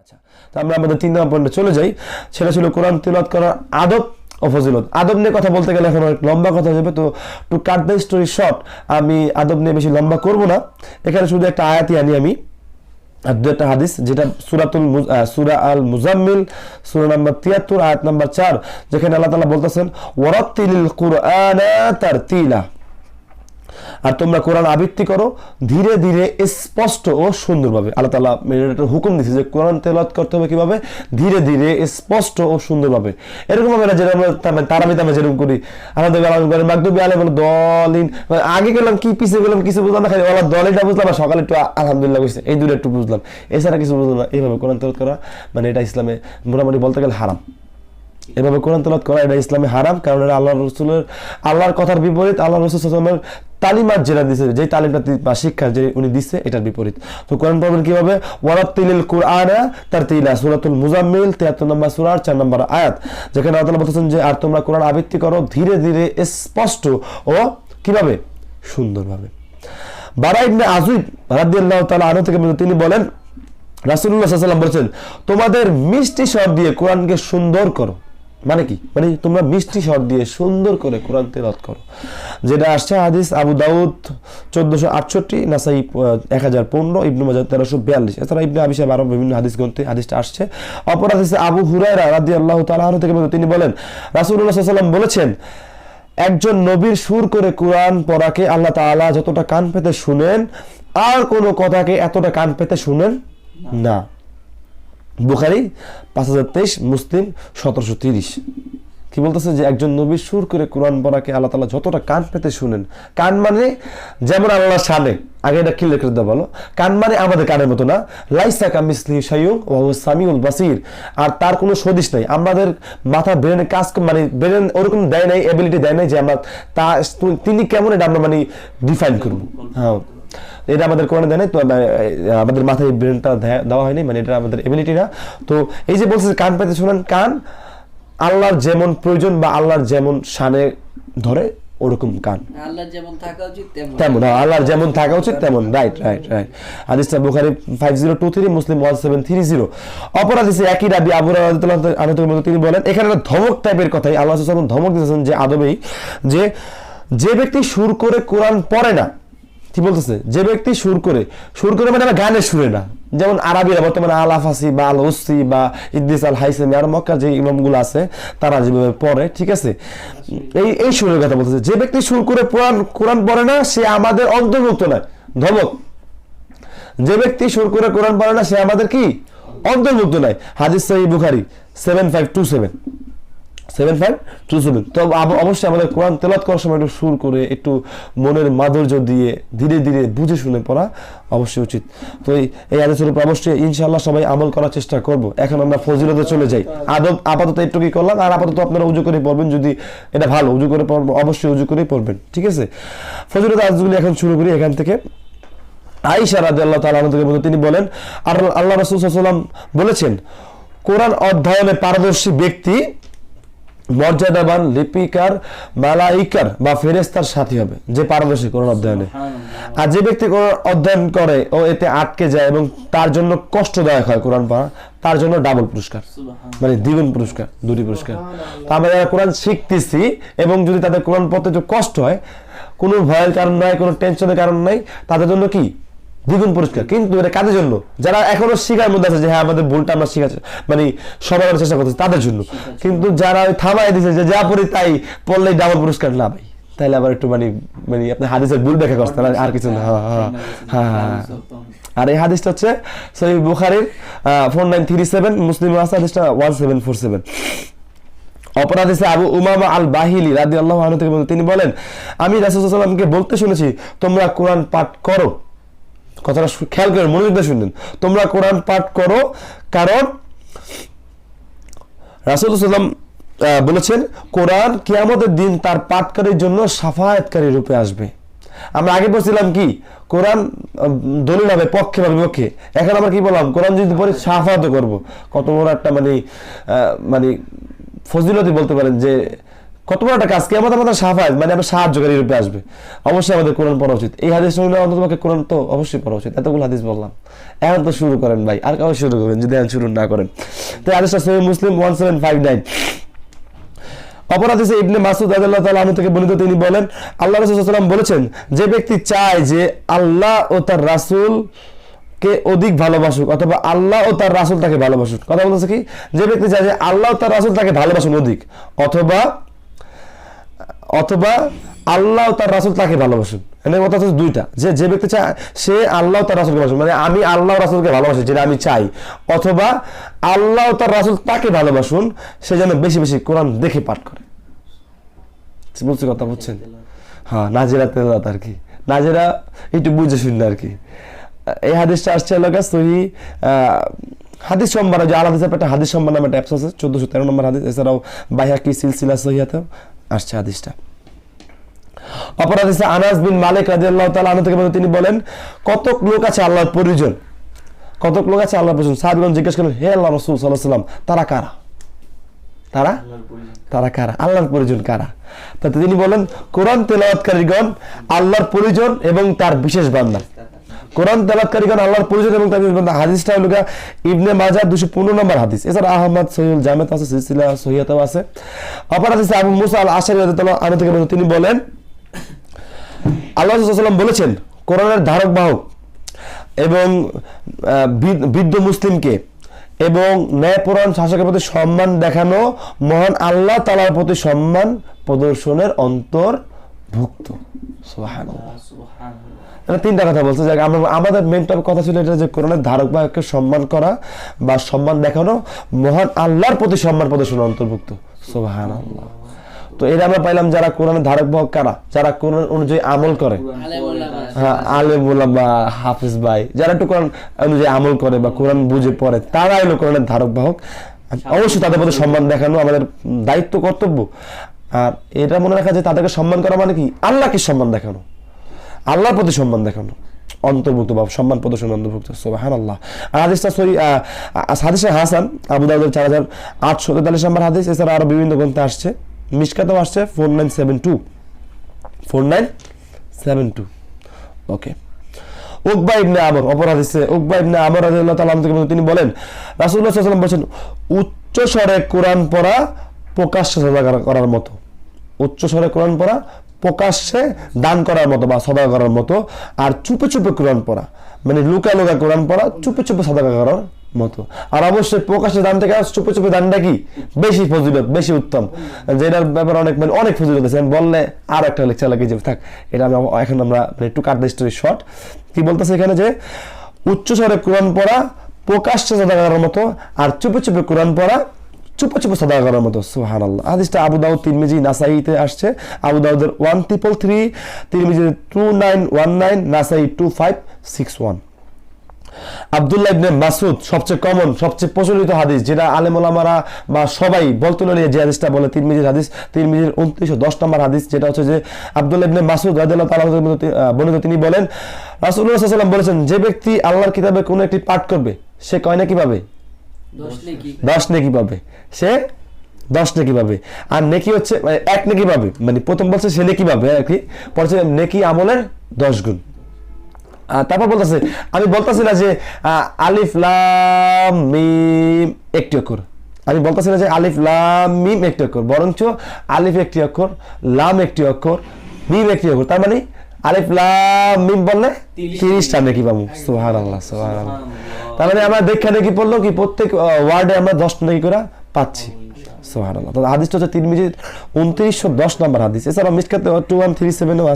আচ্ছা, তো আমরা আমাদের 3 নম্বর পয়েন্টে চলে যাই। সেটা ছিল কোরআন তিলাওয়াত করার আদব ও ফজিলত। আদব নিয়ে কথা বলতে গেলে এখন অনেক লম্বা কথা হয়ে যাবে, তো two cut the story short আমি আদব নিয়ে বেশি লম্বা করব না। এখানে শুধু একটা আয়াতই আনি আমি আর দু একটা হাদিস, যেটা সূরা আল মুজাম্মিল সূরা নাম্বার 73 আয়াত নাম্বার 4, যেখানে আল্লাহ তাআলা বলতেছেন ওয়ারাত্তিলিল কুরআনা তারতিলা, আর তোমরা কোরআন আবৃত্তি করো ধীরে ধীরে স্পষ্ট ও সুন্দরভাবে। আল্লাহ তাআলা একটা হুকুম দিয়েছে যে কোরআন তেলাওয়াত করতে হবে কিভাবে, ধীরে ধীরে স্পষ্ট ও সুন্দরভাবে। এরকম হবে না যেটা আমরা তারাবিতে আমরা যেরকম করি, আমাদের মাগদুবি আলাইহিম বলে দলিন, আগে গেলাম কি পিছিয়ে গেলাম কিছু বুঝলাম না, খালি ওলা দলিনটা বুঝলাম আর সকালে একটু আলহামদুলিল্লাহ কইছে, এই দুটো একটু বুঝলাম, এছাড়া কিছু বুঝলাম না। এইভাবে কোরআন তেলাওয়াত করা মানে এটা ইসলামে মোটামুটি বলতে গেলে হারাম। এভাবে কোরআন তেলাওয়াত করা এটা ইসলামে হারাম, কারণ এটা আল্লাহর কথার বিপরীত। আল্লাহ রাসূল সাল্লাল্লাহু আলাইহি ওয়াসাল্লামের তালিমাত যেটা দিয়েছে, যে তালিমটা বা শিক্ষা যে উনি দিচ্ছে, এটার বিপরীত। তো কোরআন পড়বেন কিভাবে, ওয়ারাত্তিলিল কুরআনা তারতিলা, সূরাতুল মুজাম্মিল 73 নম্বর সূরা 4 নম্বর আয়াত, যেখানে আল্লাহ তাআলা বলতেছেন যে আর তোমরা কোরআন আবৃত্তি করো ধীরে ধীরে স্পষ্ট ও কিভাবে, সুন্দরভাবে। বারা ইবনে আযিব রাদিয়াল্লাহু তাআলা আনহু থেকে তিনি বলেন রাসূলুল্লাহ সাল্লাল্লাহু আলাইহি ওয়াসাল্লাম বলেছেন তোমাদের মিষ্টি স্বর দিয়ে কোরআনকে সুন্দর করো। মানে কি, মানে তোমরা মিষ্টি স্বর দিয়ে সুন্দর করে কোরআন তেলাওয়াত করো, যেটা আসছে হাদিস আবু দাউদ 1468, নাসাই 1015, ইবনে মাজাহ 1342। এছাড়া ইবনে আবি শাইবা আরো বিভিন্ন হাদিস গ্রন্থে হাদিসটা আসছে। অপর হাদিসে আবু হুরায়রা রাদিয়াল্লাহু তাআলা আনহু থেকে তিনি বলেন রাসূলুল্লাহ সাল্লাল্লাহু আলাইহি ওয়াসাল্লাম বলেছেন একজন নবীর সুর করে কোরআন পড়াকে আল্লাহ তাআলা যতটা কান পেতে শুনেন আর কোনো কথাকে এতটা কান পেতে শুনেন না। বুখারী 5023, মুসলিম 1730। কি বলতেছে যে একজন নবী সুর করে কোরআন পড়াকে আল্লাহ তাআলা যতটা কান পেতে শুনেন। কান মানে যেমন আল্লাহর শানে, আগে এটা ক্লিয়ার করে দাও বলো। কান মানে আমাদের কানের মতো না, লাইসা কামিসলিহি শাইউন ওয়া হুয়াস সামিউল বাসীর, আর তার কোনো সদৃশ নাই। আমাদের মাথা ব্রেনে কাজ মানে ব্রেন ওরকম দেয় নাই, এবিলিটি দেয় নাই যে আমরা তিনি কেমন এটা আমরা মানে ডিফাইন করব। হ্যাঁ, এটা আমাদের কোরআনে দেয় নাই, তো আমাদের মাথায় ব্রেনটা দেওয়া হয়নি, মানে এটা আমাদের এবিলিটি না। তো এই যে বলছে কান পেতে শোনেন, কান আল্লাহর যেমন প্রয়োজন বা আল্লাহর যেমন শানে ধরে ওরকম কান, আল্লাহর যেমন থাকা উচিত তেমন, আল্লাহর যেমন থাকা উচিত তেমন। Right right right. হাদিসটা বুখারী 5023, মুসলিম 1730। অপর হাদিসে একই রাবী আবু হুরায়রা রাদিয়াল্লাহু আনহু তিনি বলেন, এখানে একটা ধমক টাইপের কথাই আল্লাহ সাল্লাল্লাহু আলাইহি ওয়াসাল্লাম ধমক দিয়েছেন যে আদবেই, যে ব্যক্তি সুর করে কোরআন পড়ে না, কি বলতেছে, যে ব্যক্তি সুর করে মানে আমার গানের সুরে না, যেমন আরবিরা বর্তমানে আল আফাসি বা আল ওসি বা ইদ্রিস আল হাইসামি আর মক্কার যে ইমামগুলো আছে তারা যেভাবে পড়ে, ঠিক আছে, এই সুরের কথা বলতেছে। যে ব্যক্তি সুর করে কোরআন পড়ে না সে আমাদের অন্তর্ভুক্ত নয়। ধমক, যে ব্যক্তি সুর করে কোরআন পড়ে না সে আমাদের কি অন্তর্ভুক্ত নয়। হাদিস সহিহ বুখারী 7527। তো অবশ্যই আমাদের কোরআন তেলাওয়াত করার সময় একটু সুর করে, একটু মনের মাধুর্য দিয়ে ধীরে ধীরে বুঝে শুনে পড়া অবশ্যই উচিত। তো এই হাদিসের উপর অবশ্যই ইনশাআল্লাহ সবাই আমল করার চেষ্টা করব। এখন আমরা ফজিলতে চলে যাই। আদব আপাতত একটুকুই করলাম, আর আপাতত আপনারা উজু করে পড়বেন, যদি এটা ভালো উজু করে পড়বেন, অবশ্যই উজু করেই পড়বেন, ঠিক আছে। ফজিলত আজগুলি এখন শুরু করি এখান থেকে। আয়েশা রাদিয়াল্লাহু তাআলা আনহা থেকে তিনি বলেন আল্লাহ রাসূল সাল্লাল্লাহু আলাইহি ওয়াসাল্লাম বলেছেন কোরআন অধ্যয়নে পারদর্শী ব্যক্তি মর্যাদাবান লিপিকার মালাইকার বা ফেরেশতার সাথী হবে, যে পারদর্শী কোরআন অধ্যয়নে। আর যে ব্যক্তি কোরআন অধ্যয়ন করে ও এতে আটকে যায় এবং তার জন্য কষ্টদায়ক হয় কোরআন পড়া, তার জন্য ডাবল পুরস্কার, মানে দ্বিগুণ পুরস্কার, দুটি পুরস্কার। তো আমরা যারা কোরআন শিখতেছি এবং যদি তাদের কোরআন পড়তে একটু কষ্ট হয়, কোনো ভয়ের কারণ নাই, কোনো টেনশনের কারণ নাই, তাদের জন্য কি দ্বিগুণ পুরস্কার। কিন্তু এটা কাদের জন্য, যারা এখনো শিখার মধ্যে আছে যে হ্যাঁ আমাদের ভুলটা আমরা শিখাচ্ছি, মানে সবাই চেষ্টা করতেছে তাদের জন্য। কিন্তু যারা থামাই দিচ্ছে যে যা পড়ি তাই পড়লেই ডাবল পুরস্কার, না ভাই, তাইলে আবার একটু মানে আপনি হাদিসের ভুল ব্যাখ্যা করছেন আর কিছু না। হ্যাঁ। আর এই হাদিসটা হচ্ছে সহিহ বুখারীর 4937, মুসলিম হাদিসটা 1747। অপর হাদিসে আবু উমামা আল বাহিলি রাদিয়াল্লাহু আনহু থেকে তিনি বলেন আমি রাসূল সাল্লাল্লাহু আলাইহি ওয়াসাল্লামকে বলতে শুনেছি তোমরা কোরআন পাঠ করো। কথাটা খেয়াল করে মনোযোগ দিয়ে শুনবেন, তোমরা কোরআন পাঠ করো, কারণ রাসূল সাল্লাল্লাহু আলাইহি ওয়াসাল্লাম বলেছেন কোরআন কিয়ামতের দিন তার পাঠকারীর জন্য শাফায়াতকারী রূপে আসবে। আমরা আগে বলছিলাম কি কোরআন দলিল হবে পক্ষে বা বিপক্ষে, এখন আমরা কি বললাম কোরআন যদি পড়ি শাফায়াতও করব। কত বড় একটা মানে ফজিলতই বলতে পারেন যে কত বড় একটা কাজ, কিয়ামত আমাদের সাফায়াত মানে আমরা সাহায্যকারী রূপে আসবে, অবশ্যই আমাদের কোরআন পড়া উচিত। এই হাদিস শুনলে অন্ততপক্ষে কোরআন তো অবশ্যই পড়া উচিত। এতগুলো হাদিস বললাম, এখন তো শুরু করেন ভাই, আর কাউ শুরু করবেন যদি এখন শুরু না করেন। তো হাদিসটা সহিহ মুসলিম 1759। অপর হাদিসে ইবনে মাসউদ রাদিয়াল্লাহু তাআলা আনহু থেকে বর্ণিত, তিনি বলেন আল্লাহ রাসূল সাল্লাল্লাহু আলাইহি ওয়াসাল্লাম বলেছেন, যে ব্যক্তি চায় যে আল্লাহ ও তার রাসূল কে অধিক ভালোবাসুক অথবা আল্লাহ ও তার রাসূল তাকে ভালোবাসুক, কথা বলতেছে কি, যে ব্যক্তি চায় যে আল্লাহ ও তার রাসূল তাকে ভালোবাসুন অধিক, অথবা আল্লাহ ও তার রাসূল তাকে ভালোবাসুন। এর কথা হচ্ছে দুইটা, যে ব্যক্তি চায় সে আল্লাহ ও তার রাসূলকে ভালোবাসুন, মানে আমি আল্লাহ ও রাসূলকে ভালোবাসি যেটা আমি চাই, অথবা আল্লাহ ও তার রাসূল তাকে ভালোবাসুন, সে যেন বেশি বেশি কোরআন দেখে পাঠ করে। বলছি কথা বুঝছেন? হ্যাঁ, নাজিরা তেলাওয়াত আর কি, নাজিরা একটু বুঝে শুনলে আর কি। এই হাদিসটা আসছে এলাকা সহি হাদিস সম্মান, যে আল হাদিসের একটা হাদিস সম্মান নামে একটা অ্যাপস আছে, 1413 নম্বর হাদিস। এছাড়াও বাইহাকি সিলসিলা সহিহাতেও আসছে হাদিসটা। অপর হাদিসে আনাস বিন মালিক রাদিয়াল্লাহু তাআলা আনহু থেকে তিনি বলেন, কতক লোক আছে আল্লাহর পরিজন, কতক লোক আছে আল্লাহর পরিজন। সাহাবীগণ জিজ্ঞেস করলেন, হে আল্লাহর রাসূল সাল্লাল্লাহু আলাইহি ওয়াসাল্লাম, তারা কারা? তারা কারা? আল্লাহর পরিজন কারা? তাতে তিনি বলেন, কোরআন তেলাওয়াতকারীগণ আল্লাহর পরিজন এবং তার বিশেষ বান্দা। কোরআন তেলাওয়াতকারীগণ আল্লাহর পরিজন এবং তার বিশেষ বান্দা। হাদিসটা হলো ইবনে মাজাহ 215 নম্বর হাদিস। এছাড়া আহমদ সহিহুল জামিআত আছে, সিলসিলা সহিহাতেও আছে। অপর হাদিসে আবু মুসা আল আশআরী রাদিয়াল্লাহু আনহু থেকে তিনি বলেন, আল্লাহ রাসূল সাল্লাল্লাহু আলাইহি ওয়াসাল্লাম বলেছেন, কোরআনের ধারক বাহক এবং বৃদ্ধ মুসলিমকে এবং ন্যায়পরায়ণ শাসকের প্রতি সম্মান দেখানো মহান আল্লাহ তাআলার প্রতি সম্মান প্রদর্শনের অন্তর্ভুক্ত। সুবহানাল্লাহ, এটা তিনটা কথা বলছে। যে আমাদের মেইন কথা ছিল এটা, যে কোরআনের ধারক বাহককে সম্মান করা বা সম্মান দেখানো মহান আল্লাহর প্রতি সম্মান প্রদর্শনের অন্তর্ভুক্ত। সুবহানাল্লাহ। তো এটা আমরা পাইলাম যারা কোরআনের ধারক বাহক কারা, যারা কোরআন অনুযায়ী আমল করে, হ্যাঁ আলেম ওলামা হাফেজ ভাই, যারা একটু কোরআন অনুযায়ী আমল করে বা কোরআন বুঝে পড়ে, তারা হলো কোরআনের ধারক বাহক। অবশ্যই তাদের প্রতি সম্মান দেখানো আমাদের দায়িত্ব, কর্তব্য। আর এটা মনে রাখা যে তাদেরকে সম্মান করা মানে কি, আল্লাহকে সম্মান দেখানো, আল্লাহর প্রতি সম্মান দেখানো অন্তর্ভুক্ত বা সম্মান প্রদর্শন অন্তর্ভুক্ত। সুবহানাল্লাহ। আর হাদিসটা হাদিসে হাসান, আবু দাউদের 4843 নম্বর হাদিস। এছাড়া আরো বিভিন্ন গ্রন্থে আসছে, মিশকাতেও আসছে 4972। ওকে। উকবা ইবনে আমর, অপর হাদিসে উকবা ইবনে আমর রাদিয়াল্লাহু তাআলা থেকে তিনি বলেন, রাসূলুল্লাহ সাল্লাল্লাহু আলাইহি ওয়াসাল্লাম বলেছেন, উচ্চ স্বরে কোরআন পড়া প্রকাশ্যে সাদাকা করার মতো, উচ্চ স্বরে কোরআন পড়া প্রকাশ্যে দান করার মতো বা সাদাকা করার মতো, আর চুপে চুপে কোরআন পড়া মানে লুকা লুকা কোরআন পড়া চুপে চুপে সাদাকা করার মতো। আর অবশ্যই প্রকাশ্যে দান থেকে চুপে চুপে দানটা কি বেশি ফজিলত, বেশি উত্তম, যেটার ব্যাপারে অনেক ফজিলত আছে, বললে আর একটা লেকচার লাগিয়ে যাবে, থাক এটা এখন আমরা একটু কাট দ্য স্টোরি শর্ট। কি বলতেছে এখানে, যে উচ্চ স্বরে কোরআন পড়া প্রকাশ্যে সাদাকা করার মতো, আর চুপে চুপে কোরআন পড়া চুপে চুপে সাদাকা করার মতো। সুবহানাল্লাহ। হাদিসটা আবু দাউদ, তিরমিজি, নাসাইতে আসছে। আবু দাউদের 1333, তিরমিজির 2919, নাসাই 2561। আব্দুল্লাহ ইবনে মাসউদ সবচেয়ে কমন, সবচেয়ে প্রচলিত হাদিস, যেটা আলেম ওলামারা বা সবাই বলতে নিয়ে যে হাদিসটা বলে, তিরমিজির হাদিস, তিরমিজির 2910 নম্বর হাদিস, যেটা হচ্ছে যে আব্দুল্লাহ ইবনে মাসউদ রাদিয়াল্লাহু তাআলা বর্ণিত, তিনি বলেন, রাসূলুল্লাহ সাল্লাল্লাহু আলাইহি ওয়াসাল্লাম বলেছেন, যে ব্যক্তি আল্লাহর কিতাবে কোনো একটি পাঠ করবে, সে কয় নেকি পাবে? 10 নেকি পাবে। সে 10 নেকি পাবে। আর নেকি হচ্ছে মানে 1 নেকি পাবে, মানে প্রথম বলছে সে নেকি পাবে আর কি, পরে নেকি আমলের 10 গুণ। তারপর বলতেছে, আমি বলতেছি না যে আলিফ লাম মিম একটি অক্ষর, আমি বলতেছি না যে আলিফ লাম মিম একটি অক্ষর, বরঞ্চ আলিফ একটি অক্ষর, লাম একটি অক্ষর, মিম একটি অক্ষর, তার মানে আলিফ লাম মিম বললে 30টা নেকি পাবো। সুবহানাল্লাহ, সুবহানাল্লাহ। তার মানে আমরা দেখা নেকি পড়লো কি প্রত্যেক ওয়ার্ডে আমরা 10 নেকি করে পাচ্ছি। সুবহানাল্লাহ। তো হাদিসটা হচ্ছে তিরমিজির 2910 নম্বর হাদিস। এছাড়া মিশকাতে 2137 আছে।